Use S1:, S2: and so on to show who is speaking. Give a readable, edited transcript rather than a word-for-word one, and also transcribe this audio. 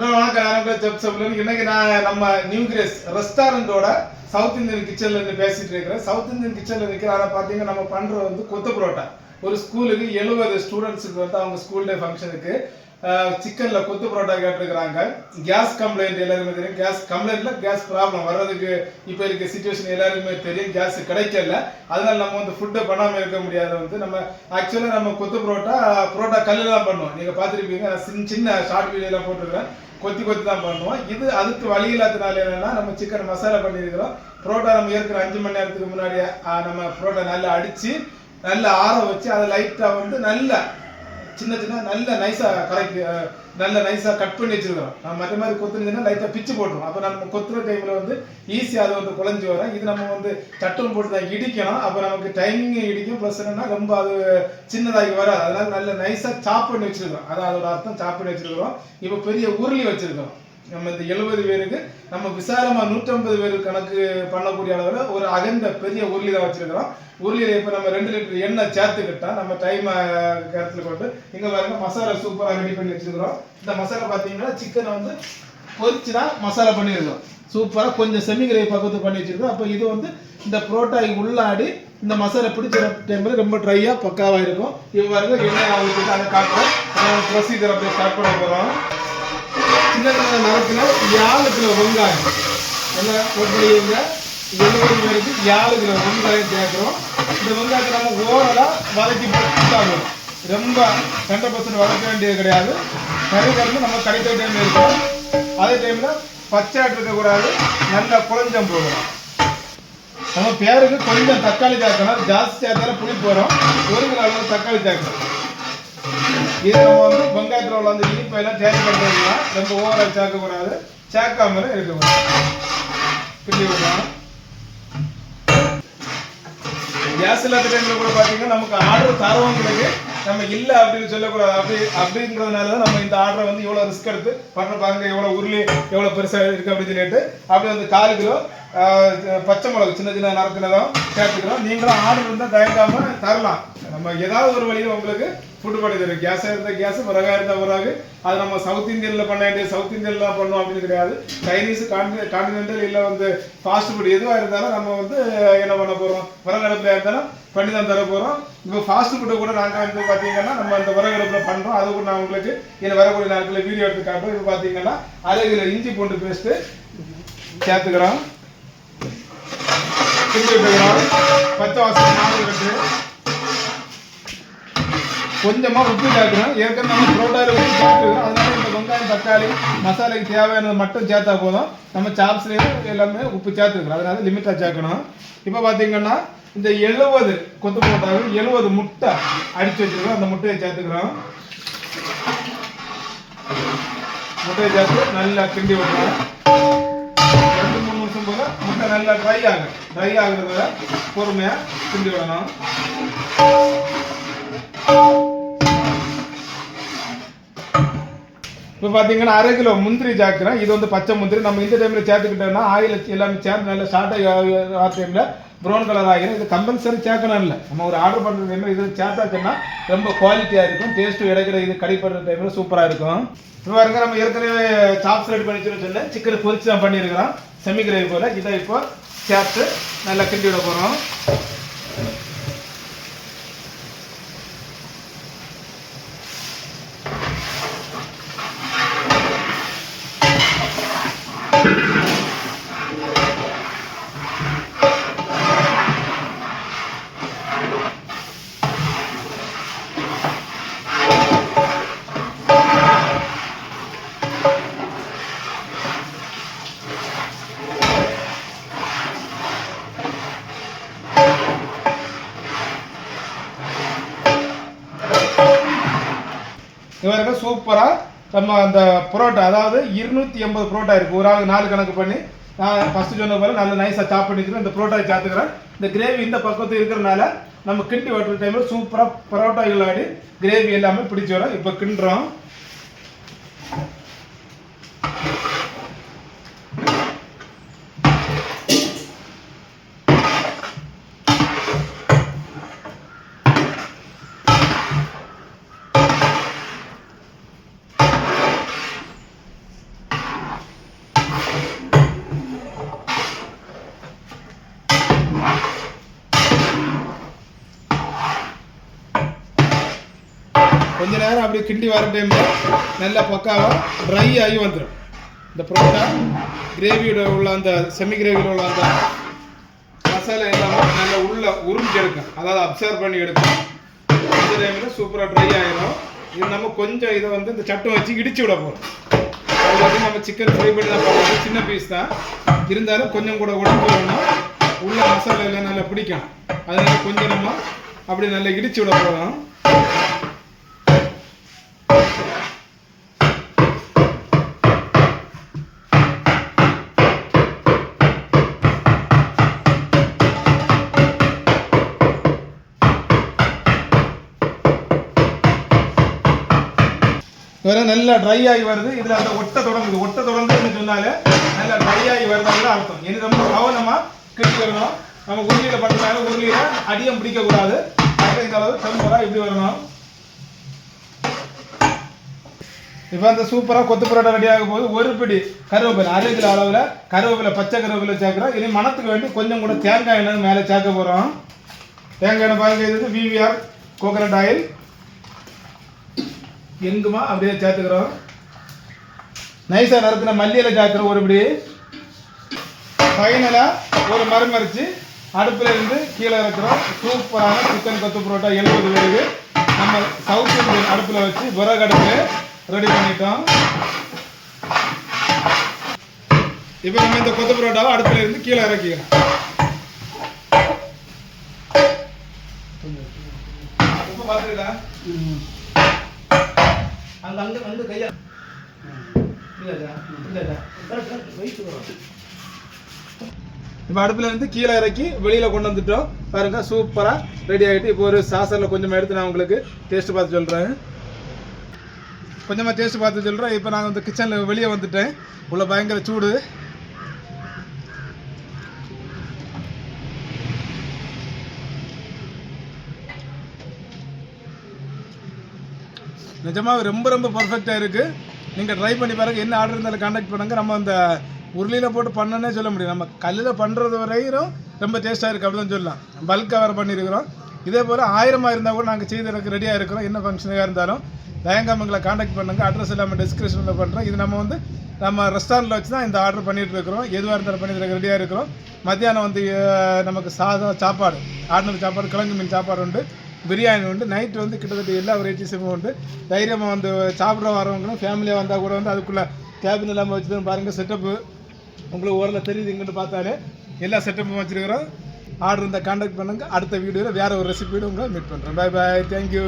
S1: இன்னைக்கு நான் நம்ம நியூ கிரேஸ் ரெஸ்டாரண்டோட சவுத் இந்தியன் கிச்சன்ல இருந்து பேசிட்டு இருக்கிறேன். சவுத் இந்தியன் கிச்சன்ல இருக்கிற அதை பார்த்தீங்கன்னா நம்ம பண்றது வந்து கொத்து புரோட்டா. ஒரு ஸ்கூலுக்கு 70 ஸ்டூடெண்ட்ஸுக்கு வந்து அவங்க ஸ்கூல் டே ஃபங்க்ஷனுக்கு சிக்கன்ல கொத்து புரோட்டா கேட்டிருக்கிறாங்க. கேஸ் கம்ப்ளைண்ட் எல்லாருமே தெரியும். கேஸ் கம்ப்ளைண்ட்ல கேஸ் ப்ராப்ளம் வர்றதுக்கு இப்போ இருக்க சிச்சுவேஷன் எல்லாருக்குமே தெரியும். கேஸ் கிடைக்கல, அதனால நம்ம வந்து ஃபுட்டை பண்ணாமல் இருக்க முடியாது. வந்து நம்ம ஆக்சுவலாக நம்ம கொத்து புரோட்டா கல்லில் தான் பண்ணுவோம். நீங்கள் பார்த்துருப்பீங்க, சின்ன ஷார்ட் வீடியோலாம் போட்டிருக்கிறேன். கொத்தி தான் பண்ணுவோம். இது அதுக்கு வழி இல்லாதனால என்னன்னா நம்ம சிக்கன் மசாலா பண்ணியிருக்கிறோம். புரோட்டா நம்ம ஏற்கனவே 5 மணி நேரத்துக்கு முன்னாடி நம்ம புரோட்டா நல்லா அடிச்சு நல்லா ஆற வச்சு அதை லைட்டாக வந்து நல்லா சின்ன நல்ல நைஸா நல்ல நைஸா கட் பண்ணி வச்சிருக்கிறோம். மற்ற மாதிரி கொத்துனா லைட்டா பிச்சு போட்டுரும். அப்போ நம்ம கொத்துற டைம்ல வந்து ஈஸியாக அது வந்து குழஞ்சி வரும். இது நம்ம வந்து சட்டம் போட்டு தான் இடிக்கணும். அப்போ நமக்கு டைமிங் இடிக்கும். ப்ளஸ் என்னன்னா ரொம்ப அது சின்னதாகி வராது. அதனால நல்ல நைஸா சாப் பண்ணி வச்சிருக்கிறோம். அதான் அதோட அர்த்தம், சாப் பண்ணி வச்சிருக்கிறோம். இப்போ பெரிய உருளி வச்சிருக்கிறோம். நம்ம இந்த 70 பேருக்கு நம்ம விசாலமா 150 பேருக்கு கணக்கு பண்ணக்கூடிய அளவில் ஒரு அகண்ட பெரிய உருளி தான் வச்சிருக்கிறோம். உருளியில் இப்போ நம்ம 2 லிட்டர் எண்ணெய் சேர்த்துக்கிட்டா நம்ம டைம் கருத்தில் கொண்டு இங்கே பாருங்க மசாலா சூப்பராக ரெடி பண்ணி வச்சிருக்கிறோம். இந்த மசாலா பார்த்தீங்கன்னா சிக்கனை வந்து பொரிச்சு தான் மசாலா பண்ணியிருக்கிறோம். சூப்பராக கொஞ்சம் செமி கிரேவி பக்கத்து பண்ணி வச்சிருக்கோம். அப்போ இது வந்து இந்த புரோட்டாய் உள்ளாடி இந்த மசாலா பிடிச்ச டைமில் ரொம்ப ட்ரையாக பக்காவாக இருக்கும். இவ்வாறு எண்ணெய் ஆகிட்டு அதை காட்டுறோம். ப்ரொசீஜர் அப்படியே ஸ்டார்ட் பண்ண போகிறோம். சின்ன நேரத்தில் 7 கிலோ வெங்காயம் எல்லாம் போட்டுங்க. 70 பேருக்கு 7 கிலோ வெங்காயம் சேர்க்குறோம். இந்த வெங்காயத்தை நம்ம ஓரளவு வதக்கி போட்டாலும் ரொம்ப 100% வதக்க வேண்டியது கிடையாது. கருகருந்து நம்ம கடித்த டைமில் இருக்கோம். அதே டைமில் பச்சை இருக்கக்கூடாது, நல்லா குழஞ்சம் போகணும். நம்ம பேருக்கு கொஞ்சம் தக்காளி சேர்க்கணும். ஜாஸ்தி சேர்த்தாலும் புளி போகிறோம். 1 கிலோ அளவு தக்காளி சேர்க்கணும். இது நம்ம வந்து வெங்காயத்தில் உள்ள அந்த இனிப்பெல்லாம் டேஸ்ட் பண்ணுறதுனா ரொம்ப ஓவராக சேர்க்கக்கூடாது, சேர்க்காம இருக்கக்கூடாது. கிண்டி விடலாம். கேஸ் இல்லாத டைமில் கூட பார்த்தீங்கன்னா நமக்கு ஆர்டர் தரவங்களுக்கு நம்ம இல்லை அப்படின்னு சொல்லக்கூடாது. அப்படிங்கிறதுனால தான் நம்ம இந்த ஆர்டரை வந்து இவ்வளோ ரிஸ்க் எடுத்து பண்ண பாருங்க. எவ்வளோ உருளி எவ்வளோ பெருசாக இருக்குது அப்படின்னு சொல்லிட்டு அப்படி வந்து 4 கிலோ பச்சை மிளகு சின்ன நறுக்கினதும் சேர்த்துக்கிறோம். நீங்களும் ஆர்டர் இருந்தால் தயங்காமல் தரலாம். நம்ம ஏதாவது ஒரு வழியில் உங்களுக்கு ஃபுட்டு பண்ணி தரும். கேஸாக இருந்தால் கேஸு, விறகாக இருந்தால் விறகு. அது நம்ம சவுத் இந்தியனில் பண்ண வேண்டிய சவுத் இந்தியனில் தான் பண்ணோம் அப்படின்னு கிடையாது. சைனீஸ் கான்டினென்டல் இல்லை வந்து ஃபாஸ்ட் ஃபுட் எதுவாக இருந்தாலும் நம்ம வந்து என்ன பண்ண போகிறோம், விறகடுப்பில் இருந்தாலும் பண்ணி தான் தர போகிறோம். இப்போ ஃபாஸ்ட் ஃபுட்டை கூட நாங்கள் வந்து பார்த்தீங்கன்னா நம்ம அந்த விறகடுப்பில் பண்ணுறோம். அது கூட நான் உங்களுக்கு இன்னும் வரக்கூடிய நாட்களில் வீடியோ எடுத்து காட்டுறோம். இப்போ பார்த்தீங்கன்னா 1/2 கிலோ இஞ்சி பூண்டு பேஸ்ட்டு சேர்த்துக்கிறோம். கிண்டி விட்டுக்கிறோம். பச்சை வாசனை 4 கட்டு. கொஞ்சமாக உப்பு சேர்க்கணும். ஏற்கனவே நம்ம புரோட்டாவில் உப்பு சேர்த்துக்கிறோம். அதனால இந்த வெங்காயம் தக்காளி மசாலைக்கு தேவையானது மட்டும் சேர்த்தா போதும். நம்ம சாப்ஸ்லேயும் எல்லாமே உப்பு சேர்த்துக்கிறோம். அதனால லிமிட்டாக சேர்க்கணும். இப்போ பார்த்தீங்கன்னா இந்த 70 கொத்து புரோட்டாவில் 70 முட்டை அடித்து வச்சுருக்கோம். அந்த முட்டையை சேர்த்துக்கிறோம். முட்டையை சேர்த்து நல்லா கிண்டி விடுறோம். 2-3 நிமிஷம் போல முட்டை நல்லா ட்ரை ஆகுறத பொறுமையாக கிண்டி விடணும். இப்போ பார்த்தீங்கன்னா 1/2 கிலோ முந்திரி சேர்க்குறேன். இது வந்து பச்சை முந்திரி. நம்ம இந்த டைமில் சேர்த்துக்கிட்டோம்னா ஆயில் எல்லாமே சேர்ந்து நல்லா ஷார்ட் ஆகிற டைமில் ப்ரௌன் கலர் ஆகிடும். இது கம்பல்சரி சேர்க்கணும் இல்லை. நம்ம ஒரு ஆர்டர் பண்ணுற டைமில் இது சேர்த்தாச்சுன்னா ரொம்ப குவாலிட்டியாக இருக்கும். டேஸ்ட்டு இடைக்கிற இது கடிப்படுற டைமில் சூப்பராக இருக்கும். இப்போ பாருங்க, நம்ம ஏற்கனவே சாப்ஸ் ரெடி பண்ணி சொன்னேன். சிக்கனை பொரிச்சு தான் பண்ணியிருக்கிறோம். செமி கிரேவி போல். இதை இப்போ சேர்த்து நல்லா கிண்டி விட போகிறோம். இவருக்கு சூப்பராக நம்ம அந்த புரோட்டா, அதாவது 280 புரோட்டா இருக்குது. ஒரு ஆளுக்கு 4 கணக்கு பண்ணி நான் ஃபஸ்ட்டு சொன்ன போல நல்ல நைஸாக சாப் பண்ணிக்கிறேன். இந்த புரோட்டாவை சேர்த்துக்கிறேன். இந்த கிரேவி இந்த பக்கத்து இருக்கிறனால நம்ம கிண்டி ஓட்டுற டைமில் சூப்பராக பரோட்டா இல்லாடி கிரேவி எல்லாமே பிடிச்சி வரும். இப்போ கிண்டுறோம். நேரம் அப்படியே கிண்டி வர டைமில் நல்லா பக்காவாக ட்ரை ஆகி வந்துடும். இந்த புரோட்டா கிரேவியோட உள்ள அந்த செமி கிரேவியில் உள்ள அந்த மசாலா எல்லாமே நல்லா உள்ள உறிஞ்சி எடுக்கும், அதாவது அப்சர்வ் பண்ணி எடுக்கும். இந்த டைமில் சூப்பராக ட்ரை ஆகிடும். இது நம்ம கொஞ்சம் இதை வந்து இந்த சட்டம் வச்சு இடிச்சு விட போகிறோம். அது வந்து நம்ம சிக்கன் ஃப்ரை பண்ணி தான் போடுறது, சின்ன பீஸ் தான் இருந்தாலும் கொஞ்சம் கூட உடம்பு வரணும், உள்ள மசாலா எல்லாம் நல்லா பிடிக்கும். அதனால கொஞ்சம் நம்ம அப்படி நல்லா இடிச்சு விட போகிறோம். வேறு நல்லா ட்ரை ஆகி வருது. இதில் அந்த ஒட்டை தொடங்குதுன்னு சொன்னாலே நல்லா ட்ரை ஆகி வருதுன்னு அர்த்தம். இனி ரொம்ப கவனமாக கிட்டி வரணும். நம்ம உருளியில் பண்ணுறாங்க, உருளியில் அடியம் பிடிக்கக்கூடாது. அதுக்கு இந்த அளவு டெம்பராக இப்படி வரணும். இப்போ அந்த சூப்பராக கொத்து பரோட்டா ரெடி ஆகும் போது ஒரு பிடி கருவேப்பிலை, 1/2 கிலோ அளவில் கருவேப்பிலை, பச்சை கருவேப்பிலை சேர்க்குறோம். இனி மணத்துக்கு வேண்டி கொஞ்சம் கூட தேங்காய் எண்ணெய் மேலே சேர்க்க போகிறோம். தேங்காய் எண்ணெய் பாருங்க, இது VVR கோகனட் ஆயில் எங்குமா அப்படியே சேர்த்துக்கிறோம். நைஸாக நறுக்கிற மல்லியில் சேர்க்குறோம் ஒரு பிடி. ஃபைனலாக ஒரு மறுமரிச்சு அடுப்பில் இருந்து கீழே இறக்குறோம். சூப்பரான சிக்கன் கொத்து பரோட்டா 70 பேருக்கு நம்ம சவுத் இந்தியன் அடுப்பில் வச்சு விறகு அடுப்பில் ரெடி பண்ணிட்டோம். இப்போ நம்ம இந்த கொத்து பரோட்டாவை அடுப்பில் இருந்து கீழே இறக்கிக்கிறோம். இப்போ பார்த்துக்கலாம் அங்கே வந்து கையா இப்போ அடுப்பில் இருந்து கீழே இறக்கி வெளியில் கொண்டு வந்துட்டோம். பாருங்க சூப்பராக ரெடி ஆகிட்டு. இப்போ ஒரு சாசரில் கொஞ்சமாக எடுத்து நான் உங்களுக்கு டேஸ்ட்டு பார்த்து சொல்கிறேன். கொஞ்சமாக டேஸ்ட்டு பார்த்து சொல்கிறேன். இப்போ நான் வந்து கிச்சனில் வெளியே வந்துட்டேன். உள்ள பயங்கர சூடு. நிஜமாக ரொம்ப பர்ஃபெக்டாக இருக்குது. நீங்கள் ட்ரை பண்ணி பாருங்கள். என்ன ஆர்டர் இருந்தாலும் கான்டாக்ட் பண்ணுங்கள். நம்ம அந்த உருளியில் போட்டு பண்ணனே சொல்ல முடியும். நம்ம கல்லில் பண்ணுறது வரையும் ரொம்ப டேஸ்ட்டாக இருக்குது அப்படி தான் சொல்லலாம். பல்காக வேறு பண்ணியிருக்கிறோம். இதே போல் 1000 இருந்தால் கூட நாங்கள் செய்ததுக்கு ரெடியாக இருக்கிறோம். என்ன ஃபங்க்ஷனாக இருந்தாலும் தயங்காம எங்களை கான்டாக்ட் பண்ணுங்கள். அட்ரஸ் எல்லாமே டிஸ்கிரிப்ஷனில் பண்ணுறோம். இது நம்ம ரெஸ்டாரண்ட்டில் வச்சு தான் இந்த ஆர்டர் பண்ணிகிட்டு இருக்கிறோம். எதுவாக இருந்தாலும் பண்ணிட்டு ரெடியாக இருக்கிறோம். மத்தியானம் வந்து நமக்கு சாப்பாடு ஆர்டினரி சாப்பாடு, கிழங்கு மீன் சாப்பாடு உண்டு, பிரியாணி உண்டு. நைட்டு வந்து கிட்டத்தட்ட எல்லா வெரைட்டிஸும் உண்டு. தைரியமாக வந்து சாப்பிட வரவங்களும் ஃபேமிலியாக வந்தால் கூட வந்து அதுக்குள்ளே கேபின் இல்லாமல் வச்சுதான் பாருங்கள். செட்டப்பு உங்களுக்கு ஓரளவு தெரியுது. இங்கிட்டு பார்த்தாலே எல்லா செட்டப்பும் வச்சுருக்கிறோம். ஆர்டர் இருந்தால் கான்டாக்ட் பண்ணுங்கள். அடுத்த வீடியோவில் வேறு ஒரு ரெசிபியோடு உங்களை மீட் பண்ணுறேன். Bye bye, thank you.